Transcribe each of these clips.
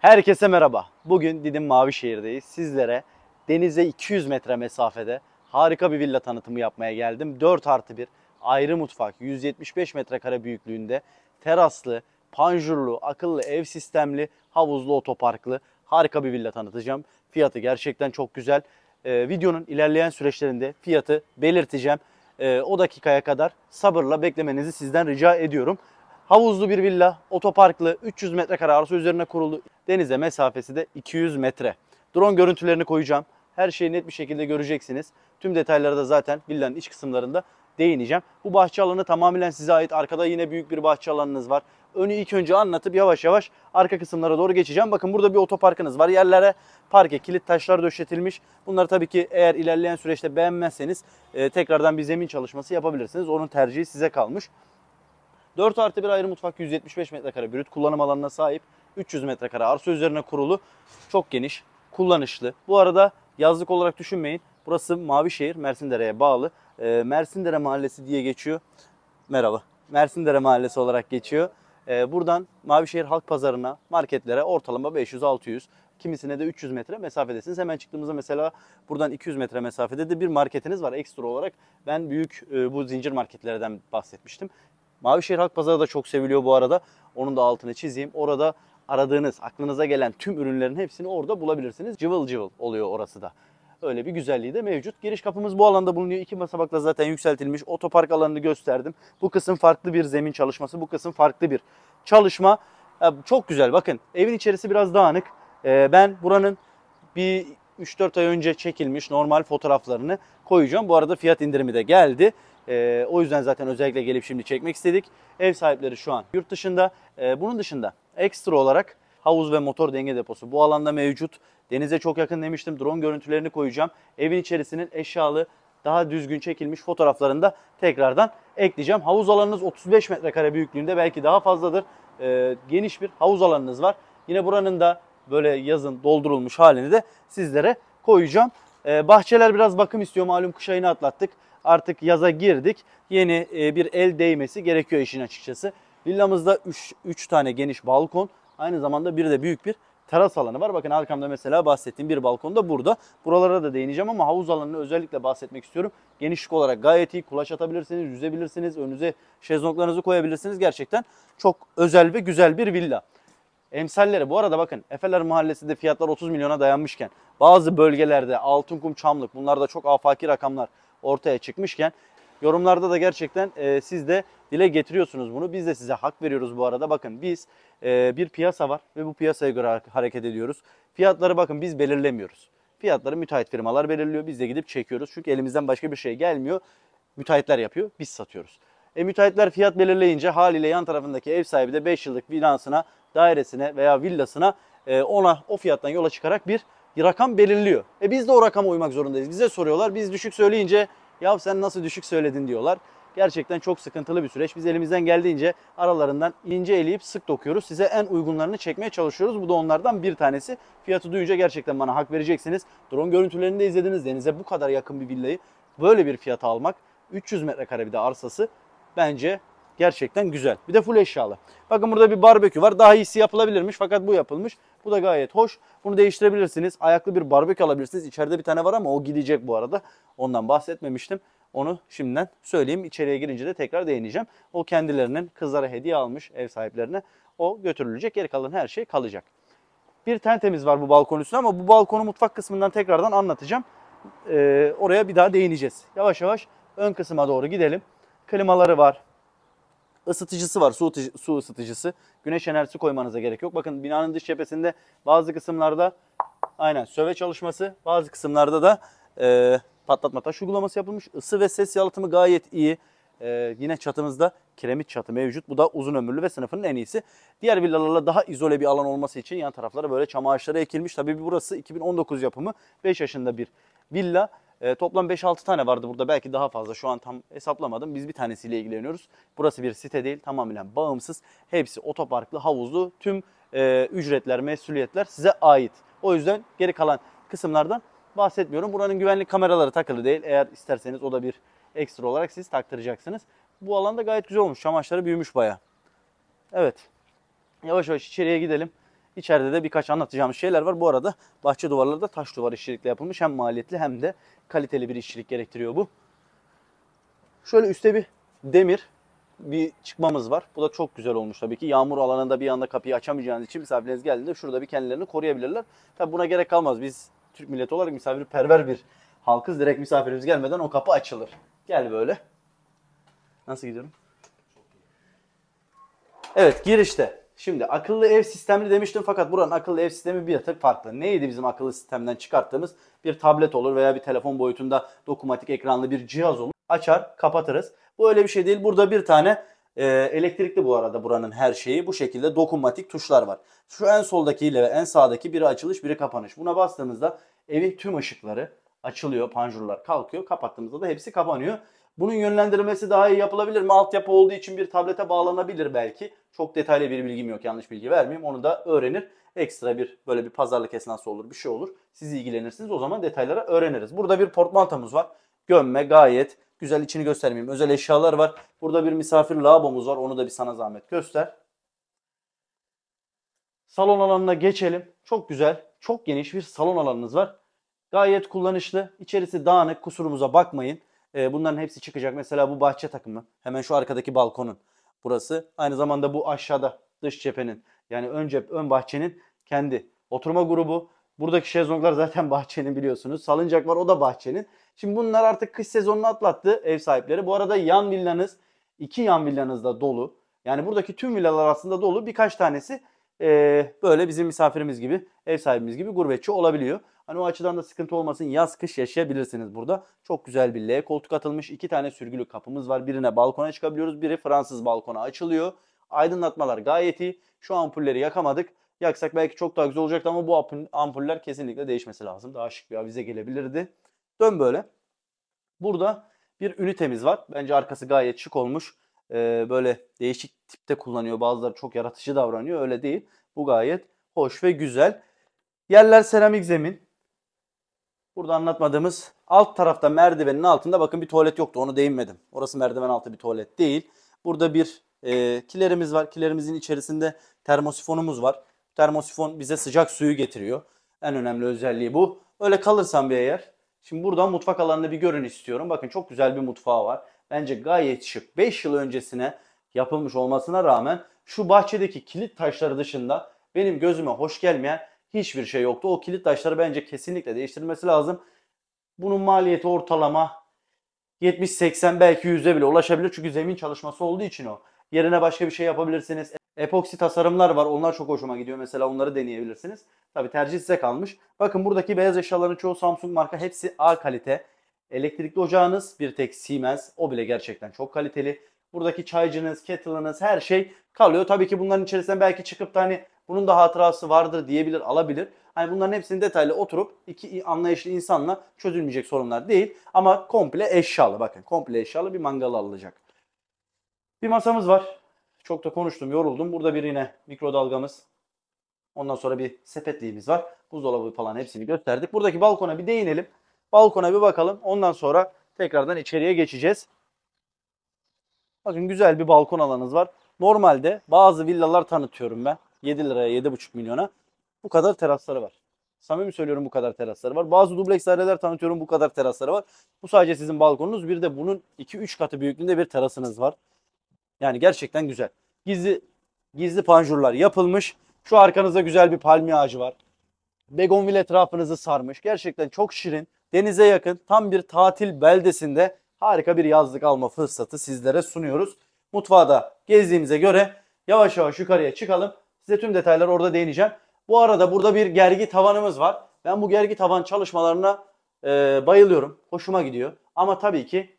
Herkese merhaba. Bugün Didim Mavişehir'deyiz. Sizlere denize 200 metre mesafede harika bir villa tanıtımı yapmaya geldim. 4+1 ayrı mutfak, 175 metrekare büyüklüğünde teraslı, panjurlu, akıllı ev sistemli, havuzlu, otoparklı harika bir villa tanıtacağım. Fiyatı gerçekten çok güzel. Videonun ilerleyen süreçlerinde fiyatı belirteceğim. O dakikaya kadar sabırla beklemenizi sizden rica ediyorum. Havuzlu bir villa, otoparklı, 300 metrekare arsa üzerine kurulu, denize mesafesi de 200 metre. Drone görüntülerini koyacağım. Her şeyi net bir şekilde göreceksiniz. Tüm detayları da zaten villanın iç kısımlarında değineceğim. Bu bahçe alanı tamamen size ait. Arkada yine büyük bir bahçe alanınız var. Önü ilk önce anlatıp yavaş yavaş arka kısımlara doğru geçeceğim. Bakın burada bir otoparkınız var. Yerlere parke, kilit taşlar döşetilmiş. Bunları tabii ki eğer ilerleyen süreçte beğenmezseniz tekrardan bir zemin çalışması yapabilirsiniz. Onun tercihi size kalmış. 4+1 ayrı mutfak, 175 metrekare brüt kullanım alanına sahip, 300 metrekare arsa üzerine kurulu, çok geniş, kullanışlı. Bu arada yazlık olarak düşünmeyin. Burası Mavişehir, Mersindere'ye bağlı. Mersindere Mahallesi diye geçiyor. Merhaba. Mersindere Mahallesi olarak geçiyor. Buradan Mavişehir Halk Pazarı'na, marketlere ortalama 500-600, kimisine de 300 metre mesafedesiniz. Hemen çıktığımızda mesela buradan 200 metre mesafede de bir marketiniz var ekstra olarak. Ben büyük bu zincir marketlerden bahsetmiştim. Mavişehir Halk Pazarı da çok seviliyor bu arada. Onun da altını çizeyim. Orada aradığınız, aklınıza gelen tüm ürünlerin hepsini orada bulabilirsiniz. Cıvıl cıvıl oluyor orası da. Öyle bir güzelliği de mevcut. Giriş kapımız bu alanda bulunuyor. 2 basamakla zaten yükseltilmiş. Otopark alanını gösterdim. Bu kısım farklı bir zemin çalışması. Bu kısım farklı bir çalışma. Çok güzel. Bakın evin içerisi biraz dağınık. Ben buranın bir 3-4 ay önce çekilmiş normal fotoğraflarını koyacağım. Bu arada fiyat indirimi de geldi. O yüzden zaten özellikle gelip şimdi çekmek istedik. Ev sahipleri şu an yurt dışında. Bunun dışında ekstra olarak havuz ve motor denge deposu bu alanda mevcut. Denize çok yakın demiştim. Drone görüntülerini koyacağım. Evin içerisinin eşyalı, daha düzgün çekilmiş fotoğraflarını da tekrardan ekleyeceğim. Havuz alanınız 35 metrekare büyüklüğünde, belki daha fazladır. Geniş bir havuz alanınız var. Yine buranın da böyle yazın doldurulmuş halini de sizlere koyacağım. Bahçeler biraz bakım istiyor. Malum kış ayını atlattık. Artık yaza girdik. Yeni bir el değmesi gerekiyor işin açıkçası. Villamızda 3 tane geniş balkon. Aynı zamanda bir de büyük bir teras alanı var. Bakın arkamda mesela bahsettiğim bir balkon da burada. Buralara da değineceğim ama havuz alanını özellikle bahsetmek istiyorum. Genişlik olarak gayet iyi. Kulaç atabilirsiniz, yüzebilirsiniz. Önünüze şezlonglarınızı koyabilirsiniz. Gerçekten çok özel ve güzel bir villa. Emsalleri bu arada bakın Efeler Mahallesi'nde fiyatlar 30 milyona dayanmışken, bazı bölgelerde Altınkum, Çamlık, bunlarda çok afaki rakamlar ortaya çıkmışken, yorumlarda da gerçekten siz de dile getiriyorsunuz bunu. Biz de size hak veriyoruz bu arada. Bakın biz bir piyasa var ve bu piyasaya göre hareket ediyoruz. Fiyatları bakın biz belirlemiyoruz. Fiyatları müteahhit firmalar belirliyor. Biz de gidip çekiyoruz. Çünkü elimizden başka bir şey gelmiyor. Müteahhitler yapıyor. Biz satıyoruz. Müteahhitler fiyat belirleyince haliyle yan tarafındaki ev sahibi de 5 yıllık binasına, dairesine veya villasına ona o fiyattan yola çıkarak bir rakam belirliyor. Biz de o rakama uymak zorundayız. Bize soruyorlar. Biz düşük söyleyince ya sen nasıl düşük söyledin diyorlar. Gerçekten çok sıkıntılı bir süreç. Biz elimizden geldiğince aralarından ince eleyip sık dokuyoruz. Size en uygunlarını çekmeye çalışıyoruz. Bu da onlardan bir tanesi. Fiyatı duyunca gerçekten bana hak vereceksiniz. Drone görüntülerini de izlediniz. Denize bu kadar yakın bir villayı böyle bir fiyata almak, 300 metrekare bir de arsası, bence gerçekten güzel. Bir de full eşyalı. Bakın burada bir barbekü var. Daha iyisi yapılabilirmiş fakat bu yapılmış. Bu da gayet hoş. Bunu değiştirebilirsiniz. Ayaklı bir barbekü alabilirsiniz. İçeride bir tane var ama o gidecek bu arada. Ondan bahsetmemiştim. Onu şimdiden söyleyeyim. İçeriye girince de tekrar değineceğim. O kendilerinin kızlara hediye almış ev sahiplerine. O götürülecek. Geri kalan her şey kalacak. Bir tentemiz var bu balkon üstüne ama bu balkonu mutfak kısmından tekrardan anlatacağım. Oraya bir daha değineceğiz. Yavaş yavaş ön kısma doğru gidelim. Klimaları var. Isıtıcısı var, su ısıtıcısı. Güneş enerjisi koymanıza gerek yok. Bakın binanın dış cephesinde bazı kısımlarda aynen söve çalışması, bazı kısımlarda da patlatma taş uygulaması yapılmış. Isı ve ses yalıtımı gayet iyi. Yine çatımızda kiremit çatı mevcut. Bu da uzun ömürlü ve sınıfının en iyisi. Diğer villalarla daha izole bir alan olması için yan taraflara böyle çam ağaçları ekilmiş. Tabii burası 2019 yapımı, 5 yaşında bir villa. Toplam 5-6 tane vardı burada, belki daha fazla, şu an tam hesaplamadım. Biz bir tanesiyle ilgileniyoruz. Burası bir site değil, tamamen bağımsız. Hepsi otoparklı, havuzlu, tüm ücretler, mesuliyetler size ait. O yüzden geri kalan kısımlardan bahsetmiyorum. Buranın güvenlik kameraları takılı değil. Eğer isterseniz o da bir ekstra olarak siz taktıracaksınız. Bu alanda gayet güzel olmuş. Çamaşırları büyümüş bayağı. Evet. Yavaş yavaş içeriye gidelim. İçeride de birkaç anlatacağımız şeyler var. Bu arada bahçe duvarları da taş duvar işçilikle yapılmış. Hem maliyetli hem de kaliteli bir işçilik gerektiriyor bu. Şöyle üstte bir demir bir çıkmamız var. Bu da çok güzel olmuş tabii ki. Yağmur alanında bir anda kapıyı açamayacağınız için misafirleriniz geldiğinde şurada bir kendilerini koruyabilirler. Tabii buna gerek kalmaz. Biz Türk milleti olarak misafirperver bir halkız. Direkt misafirimiz gelmeden o kapı açılır. Gel böyle. Nasıl gidiyorum? Evet, girişte. Şimdi akıllı ev sistemli demiştim fakat buranın akıllı ev sistemi bir tık farklı. Neydi bizim akıllı sistemden çıkarttığımız? Bir tablet olur veya bir telefon boyutunda dokunmatik ekranlı bir cihaz olur. Açar, kapatırız. Bu öyle bir şey değil. Burada bir tane elektrikli bu arada buranın her şeyi. Bu şekilde dokunmatik tuşlar var. Şu en soldaki ile ve en sağdaki biri açılış, biri kapanış. Buna bastığımızda evin tüm ışıkları açılıyor, panjurlar kalkıyor. Kapattığımızda da hepsi kapanıyor. Bunun yönlendirmesi daha iyi yapılabilir mi? Altyapı olduğu için bir tablete bağlanabilir belki. Çok detaylı bir bilgim yok. Yanlış bilgi vermeyeyim. Onu da öğrenir. Ekstra bir böyle bir pazarlık esnası olur, bir şey olur. Siz ilgilenirsiniz. O zaman detayları öğreniriz. Burada bir portmantomuz var. Gömme gayet güzel, içini göstermeyeyim. Özel eşyalar var. Burada bir misafir lavabomuz var. Onu da bir sana zahmet göster. Salon alanına geçelim. Çok güzel, çok geniş bir salon alanınız var. Gayet kullanışlı. İçerisi dağınık, kusurumuza bakmayın. Bunların hepsi çıkacak. Mesela bu bahçe takımı. Hemen şu arkadaki balkonun burası. Aynı zamanda bu aşağıda dış cephenin yani ön bahçenin kendi oturma grubu. Buradaki şezlonglar zaten bahçenin biliyorsunuz. Salıncak var, o da bahçenin. Şimdi bunlar artık kış sezonunu atlattı ev sahipleri. Bu arada yan villanız, iki yan villanız da dolu. Yani buradaki tüm villalar aslında dolu. Birkaç tanesi böyle bizim misafirimiz gibi, ev sahibimiz gibi gurbetçi olabiliyor. Hani o açıdan da sıkıntı olmasın. Yaz kış yaşayabilirsiniz burada. Çok güzel bir L koltuk atılmış. 2 tane sürgülü kapımız var. Birine balkona çıkabiliyoruz. Biri Fransız balkona açılıyor. Aydınlatmalar gayet iyi. Şu ampulleri yakamadık. Yaksak belki çok daha güzel olacaktı ama bu ampuller kesinlikle değişmesi lazım. Daha şık bir avize gelebilirdi. Dön böyle. Burada bir ünitemiz var. Bence arkası gayet şık olmuş. Böyle değişik tipte kullanıyor. Bazıları çok yaratıcı davranıyor. Öyle değil. Bu gayet hoş ve güzel. Yerler seramik zemin. Burada anlatmadığımız alt tarafta merdivenin altında bakın bir tuvalet yoktu. Onu değinmedim. Orası merdiven altı bir tuvalet değil. Burada bir kilerimiz var. Kilerimizin içerisinde termosifonumuz var. Termosifon bize sıcak suyu getiriyor. En önemli özelliği bu. Öyle kalırsan bir eğer. Şimdi buradan mutfak alanını bir görün istiyorum. Bakın çok güzel bir mutfağı var. Bence gayet şık. 5 yıl öncesine yapılmış olmasına rağmen şu bahçedeki kilit taşları dışında benim gözüme hoş gelmeyen hiçbir şey yoktu. O kilit taşları bence kesinlikle değiştirilmesi lazım. Bunun maliyeti ortalama 70-80 belki 100'e bile ulaşabilir. Çünkü zemin çalışması olduğu için o. Yerine başka bir şey yapabilirsiniz. Epoksi tasarımlar var. Onlar çok hoşuma gidiyor. Mesela onları deneyebilirsiniz. Tabi tercih size kalmış. Bakın buradaki beyaz eşyaların çoğu Samsung marka. Hepsi A kalite. Elektrikli ocağınız bir tek Siemens. O bile gerçekten çok kaliteli. Buradaki çaycınız, kettle'ınız her şey kalıyor. Tabii ki bunların içerisinden belki çıkıp da hani bunun da hatırası vardır diyebilir, alabilir. Hani bunların hepsini detaylı oturup iki anlayışlı insanla çözülmeyecek sorunlar değil. Ama komple eşyalı, bakın komple eşyalı bir mangal alınacak. Bir masamız var. Çok da konuştum, yoruldum. Burada bir yine mikrodalgamız. Ondan sonra bir sepetliğimiz var. Buzdolabı falan hepsini gösterdik. Buradaki balkona bir değinelim. Balkona bir bakalım. Ondan sonra tekrardan içeriye geçeceğiz. Bakın güzel bir balkon alanınız var. Normalde bazı villalar tanıtıyorum ben. 7 liraya 7,5 milyona. Bu kadar terasları var. Samimi söylüyorum, bu kadar terasları var. Bazı dubleks daireler tanıtıyorum, bu kadar terasları var. Bu sadece sizin balkonunuz. Bir de bunun 2-3 katı büyüklüğünde bir terasınız var. Yani gerçekten güzel. Gizli gizli panjurlar yapılmış. Şu arkanızda güzel bir palmiye ağacı var. Begonvil etrafınızı sarmış. Gerçekten çok şirin. Denize yakın. Tam bir tatil beldesinde harika bir yazlık alma fırsatı sizlere sunuyoruz. Mutfağı da gezdiğimize göre yavaş yavaş yukarıya çıkalım. Size tüm detayları orada değineceğim. Bu arada burada bir gergi tavanımız var. Ben bu gergi tavan çalışmalarına bayılıyorum. Hoşuma gidiyor. Ama tabii ki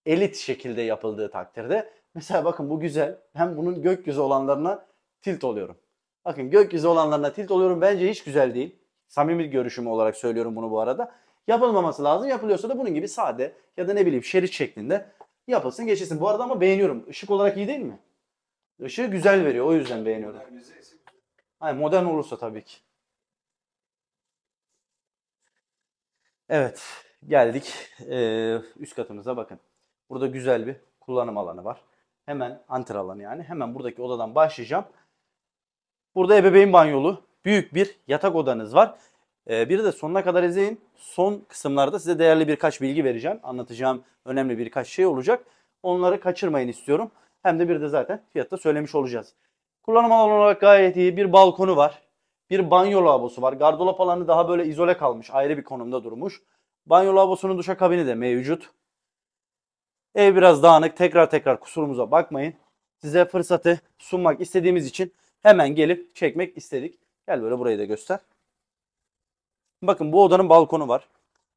elit şekilde yapıldığı takdirde. Mesela bakın bu güzel. Ben bunun gökyüzü olanlarına tilt oluyorum. Bakın gökyüzü olanlarına tilt oluyorum. Bence hiç güzel değil. Samimi görüşüm olarak söylüyorum bunu bu arada. Yapılmaması lazım. Yapılıyorsa da bunun gibi sade ya da ne bileyim şerit şeklinde yapılsın geçilsin. Bu arada ama beğeniyorum. Işık olarak iyi değil mi? Işığı güzel veriyor. O yüzden beğeniyorum. Hayır, modern olursa tabii ki. Evet, geldik üst katımıza bakın. Burada güzel bir kullanım alanı var. Hemen antre alanı yani. Hemen buradaki odadan başlayacağım. Burada ebeveyn banyolu. büyük bir yatak odanız var. Bir de sonuna kadar izleyin. Son kısımlarda size değerli birkaç bilgi vereceğim. Anlatacağım önemli birkaç şey olacak. Onları kaçırmayın istiyorum. Hem de bir de zaten fiyatta söylemiş olacağız. Kullanım alanı olarak gayet iyi. Bir balkonu var. Bir banyo lavabosu var. Gardırop alanı daha böyle izole kalmış. Ayrı bir konumda durmuş. Banyo lavabosunun duşakabini de mevcut. Ev biraz dağınık. Tekrar kusurumuza bakmayın. Size fırsatı sunmak istediğimiz için hemen gelip çekmek istedik. Gel böyle burayı da göster. Bakın bu odanın balkonu var.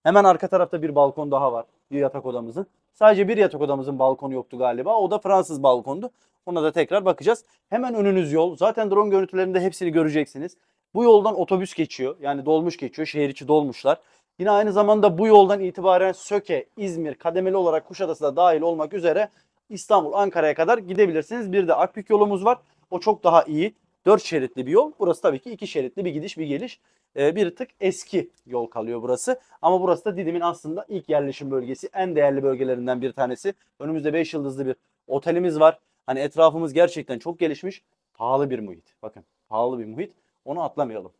Hemen arka tarafta bir balkon daha var. Bir yatak odamızın. Sadece bir yatak odamızın balkonu yoktu galiba. O da Fransız balkondu. Ona da tekrar bakacağız. Hemen önünüz yol. Zaten drone görüntülerinde hepsini göreceksiniz. Bu yoldan otobüs geçiyor. Yani dolmuş geçiyor. Şehir içi dolmuşlar. Yine aynı zamanda bu yoldan itibaren Söke, İzmir, kademeli olarak Kuşadası da dahil olmak üzere İstanbul, Ankara'ya kadar gidebilirsiniz. Bir de Akbük yolumuz var. O çok daha iyi. 4 şeritli bir yol. Burası tabii ki 2 şeritli bir gidiş bir geliş. Bir tık eski yol kalıyor burası. Ama burası da Didim'in aslında ilk yerleşim bölgesi. En değerli bölgelerinden bir tanesi. Önümüzde 5 yıldızlı bir otelimiz var. Hani etrafımız gerçekten çok gelişmiş. Pahalı bir muhit. Bakın pahalı bir muhit. Onu atlamayalım.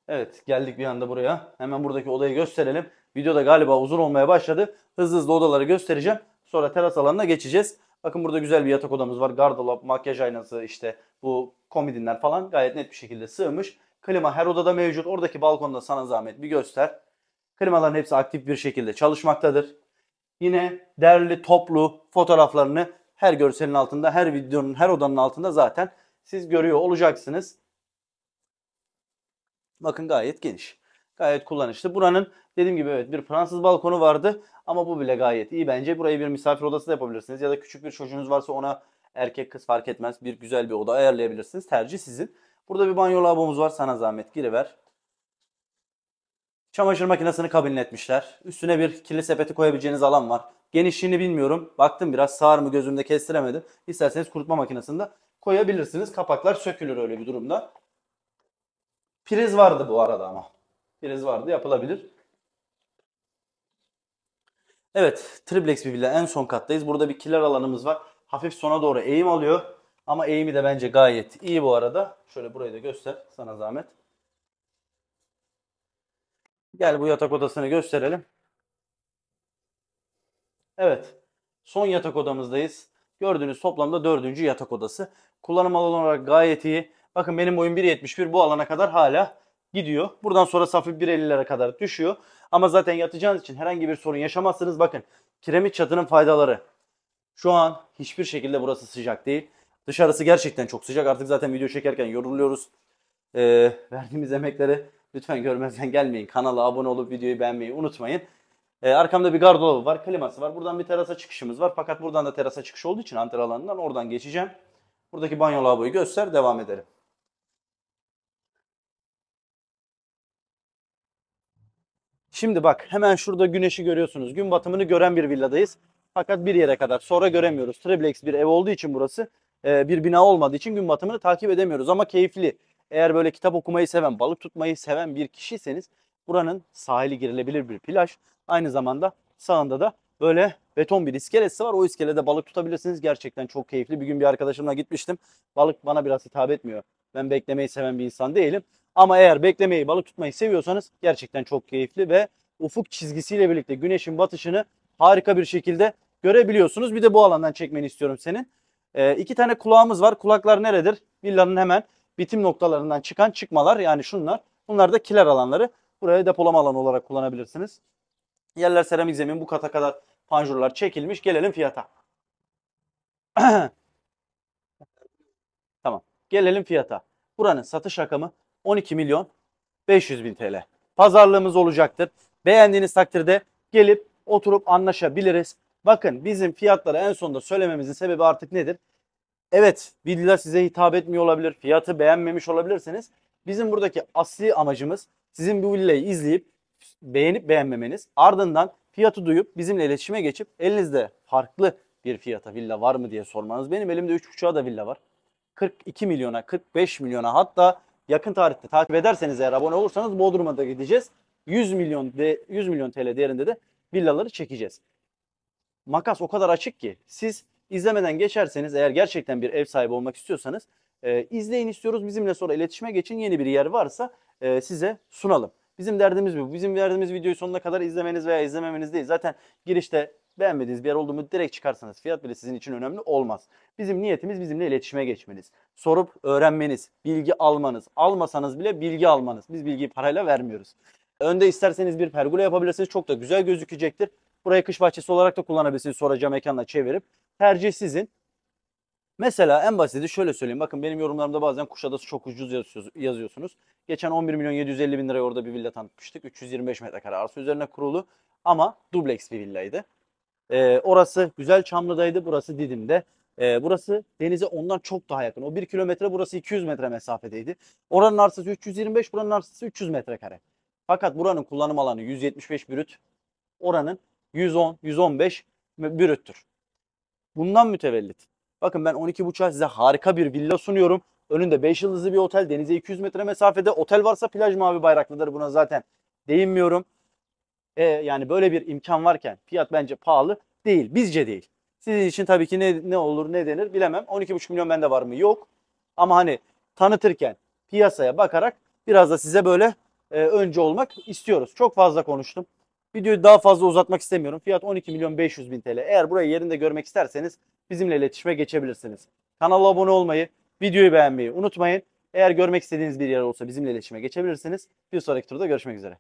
Evet, geldik bir anda buraya. Hemen buradaki odayı gösterelim. Videoda galiba uzun olmaya başladı. Hızlı hızlı odaları göstereceğim. Sonra teras alanına geçeceğiz. Bakın burada güzel bir yatak odamız var. Gardırop, makyaj aynası, işte bu komodinler falan gayet net bir şekilde sığmış. Klima her odada mevcut. Oradaki balkonda sana zahmet bir göster. Klimaların hepsi aktif bir şekilde çalışmaktadır. Yine derli toplu fotoğraflarını her görselin altında, her videonun, her odanın altında zaten siz görüyor olacaksınız. Bakın gayet geniş. Gayet kullanışlı. Buranın dediğim gibi evet bir Fransız balkonu vardı ama bu bile gayet iyi. Bence burayı bir misafir odası da yapabilirsiniz. Ya da küçük bir çocuğunuz varsa ona erkek kız fark etmez. Bir güzel bir oda ayarlayabilirsiniz. Tercih sizin. Burada bir banyo lavabomuz var. Sana zahmet giriver. Çamaşır makinesini kabinletmişler. Üstüne bir kirli sepeti koyabileceğiniz alan var. Genişliğini bilmiyorum. Baktım biraz sağır mı gözümde kestiremedim. İsterseniz kurutma makinesinde koyabilirsiniz. Kapaklar sökülür öyle bir durumda. Priz vardı bu arada ama. Priz vardı yapılabilir. Evet, triplex bir villa en son kattayız. Burada bir kiler alanımız var. Hafif sona doğru eğim alıyor. Ama eğimi de bence gayet iyi bu arada. Şöyle burayı da göster sana zahmet. Gel bu yatak odasını gösterelim. Evet. Son yatak odamızdayız. Gördüğünüz toplamda dördüncü yatak odası. Kullanım alanı olarak gayet iyi. Bakın benim boyum 1.71 bu alana kadar hala gidiyor. Buradan sonra hafif 1.50'lere kadar düşüyor. Ama zaten yatacağınız için herhangi bir sorun yaşamazsınız. Bakın kiremit çatının faydaları. Şu an hiçbir şekilde burası sıcak değil. Dışarısı gerçekten çok sıcak. Artık zaten video çekerken yoruluyoruz. Verdiğimiz emekleri lütfen görmezden gelmeyin. Kanala abone olup videoyu beğenmeyi unutmayın. Arkamda bir gardırobı var, kliması var. Buradan bir terasa çıkışımız var. Fakat buradan da terasa çıkış olduğu için antre alanından oradan geçeceğim. Buradaki banyo lavaboyu göster, devam edelim. Şimdi bak hemen şurada güneşi görüyorsunuz. Gün batımını gören bir villadayız. Fakat bir yere kadar sonra göremiyoruz. Triplex bir ev olduğu için burası bir bina olmadığı için gün batımını takip edemiyoruz. Ama keyifli. Eğer böyle kitap okumayı seven, balık tutmayı seven bir kişiyseniz buranın sahili girilebilir bir plaj. Aynı zamanda sağında da böyle beton bir iskelesi var. O iskelede balık tutabilirsiniz. Gerçekten çok keyifli. Bir gün bir arkadaşımla gitmiştim. Balık bana biraz hitap etmiyor. Ben beklemeyi seven bir insan değilim. Ama eğer beklemeyi, balık tutmayı seviyorsanız gerçekten çok keyifli ve ufuk çizgisiyle birlikte güneşin batışını harika bir şekilde görebiliyorsunuz. Bir de bu alandan çekmeni istiyorum senin. İki tane kulağımız var. Kulaklar neredir? Villanın hemen bitim noktalarından çıkan çıkmalar yani şunlar. Bunlar da kiler alanları. Buraya depolama alanı olarak kullanabilirsiniz. Yerler seramik zemin bu kata kadar panjurlar çekilmiş. Gelelim fiyata. Tamam. Gelelim fiyata. Buranın satış rakamı 12 milyon 500 bin TL. Pazarlığımız olacaktır. Beğendiğiniz takdirde gelip oturup anlaşabiliriz. Bakın bizim fiyatları en sonunda söylememizin sebebi artık nedir? Evet, villa size hitap etmiyor olabilir. Fiyatı beğenmemiş olabilirsiniz. Bizim buradaki asli amacımız sizin bu villayı izleyip beğenip beğenmemeniz. Ardından fiyatı duyup bizimle iletişime geçip elinizde farklı bir fiyata villa var mı diye sormanız. Benim elimde 3,5'a da villa var. 42 milyona, 45 milyona hatta yakın tarihte takip ederseniz eğer abone olursanız Bodrum'a da gideceğiz. 100 milyon TL değerinde de villaları çekeceğiz. Makas o kadar açık ki siz İzlemeden geçerseniz, eğer gerçekten bir ev sahibi olmak istiyorsanız izleyin istiyoruz. Bizimle sonra iletişime geçin. Yeni bir yer varsa size sunalım. Bizim derdimiz bu. Bizim derdimiz videoyu sonuna kadar izlemeniz veya izlememeniz değil. Zaten girişte beğenmediğiniz bir yer oldu mu direkt çıkarsanız fiyat bile sizin için önemli olmaz. Bizim niyetimiz bizimle iletişime geçmeniz. Sorup öğrenmeniz, bilgi almanız. Almasanız bile bilgi almanız. Biz bilgiyi parayla vermiyoruz. Önde isterseniz bir pergola yapabilirsiniz. Çok da güzel gözükecektir. Burayı kış bahçesi olarak da kullanabilirsiniz. Sonra cam mekanla çevirip. Tercih sizin. Mesela en basiti şöyle söyleyeyim. Bakın benim yorumlarımda bazen Kuşadası çok ucuz yazıyorsunuz. Geçen 11 milyon 750 bin liraya orada bir villa tanıtmıştık. 325 metrekare arsa üzerine kurulu ama dubleks bir villaydı. Orası güzel Çamlı'daydı. Burası Didim'de. Burası denize ondan çok daha yakın. O 1 kilometre, burası 200 metre mesafedeydi. Oranın arsası 325, buranın arsası 300 metrekare. Fakat buranın kullanım alanı 175 brüt. Oranın 110, 115 brüttür. Bundan mütevellit. Bakın ben 12.5'a size harika bir villa sunuyorum. Önünde 5 yıldızlı bir otel. Denize 200 metre mesafede. Otel varsa plaj mavi bayraklıdır. Buna zaten değinmiyorum. Yani böyle bir imkan varken fiyat bence pahalı değil. Bizce değil. Sizin için tabii ki ne olur ne denir bilemem. 12,5 milyon bende var mı? Yok. Ama hani tanıtırken piyasaya bakarak biraz da size böyle önce olmak istiyoruz. Çok fazla konuştum. Videoyu daha fazla uzatmak istemiyorum. Fiyat 12 milyon 500 bin TL. Eğer burayı yerinde görmek isterseniz bizimle iletişime geçebilirsiniz. Kanala abone olmayı, videoyu beğenmeyi unutmayın. Eğer görmek istediğiniz bir yer olsa bizimle iletişime geçebilirsiniz. Bir sonraki turda görüşmek üzere.